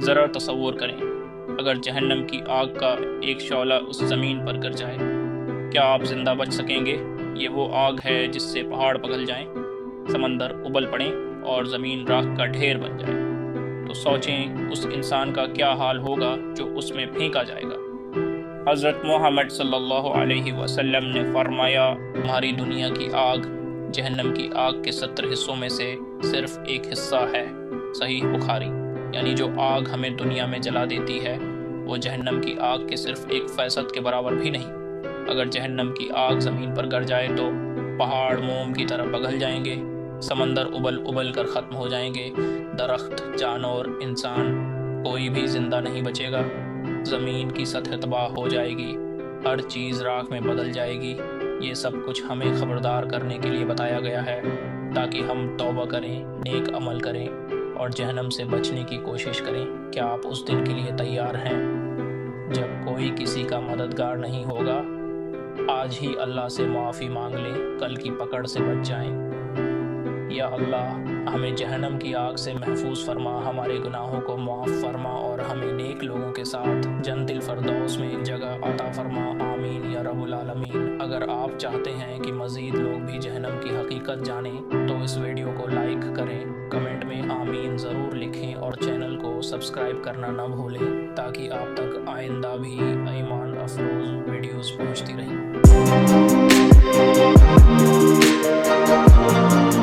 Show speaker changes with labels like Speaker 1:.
Speaker 1: ذرا تصور کریں، اگر جہنم کی آگ کا ایک شعلہ اس زمین پر گر جائے، کیا آپ زندہ بچ سکیں گے؟ یہ وہ آگ ہے جس سے پہاڑ پگھل جائیں، سمندر ابل پڑیں اور زمین راکھ کا ڈھیر بن جائے۔ تو سوچیں اس انسان کا کیا حال ہوگا جو اس میں پھینکا جائے گا۔ حضرت محمد صلی اللہ علیہ وسلم نے فرمایا، ہماری دنیا کی آگ جہنم کی آگ کے 70 حصوں میں سے صرف ایک حصہ ہے۔ صحیح بخاری۔ یعنی جو آگ ہمیں دنیا میں جلا دیتی ہے وہ جہنم کی آگ کے صرف 1% کے برابر بھی نہیں۔ اگر جہنم کی آگ زمین پر گر جائے تو پہاڑ موم کی طرح پگھل جائیں گے، سمندر ابل کر ختم ہو جائیں گے، درخت، جانور، انسان کوئی بھی زندہ نہیں بچے گا، زمین کی سطح تباہ ہو جائے گی، ہر چیز راکھ میں بدل جائے گی۔ یہ سب کچھ ہمیں خبردار کرنے کے لیے بتایا گیا ہے تاکہ ہم توبہ کریں، نیک عمل کریں اور جہنم سے بچنے کی کوشش کریں۔ کیا آپ اس دن کے لیے تیار ہیں جب کوئی کسی کا مددگار نہیں ہوگا؟ آج ہی اللہ سے معافی مانگ لیں، کل کی پکڑ سے بچ جائیں۔ یا اللہ ہمیں جہنم کی آگ سے محفوظ فرما، ہمارے گناہوں کو معاف فرما اور ہمیں نیک لوگوں کے ساتھ جنت الفردوس میں جگہ عطا فرما، آمین یا رب العالمین۔ اگر آپ چاہتے ہیں کہ مزید لوگ بھی جہنم کی حقیقت جانیں تو اس ویڈیو کو لائک کریں، کمنٹ میں آمین ضرور لکھیں اور چینل کو سبسکرائب کرنا نہ بھولیں تاکہ آپ تک آئندہ بھی ایمان افروز ویڈیوز پہنچتی رہیں۔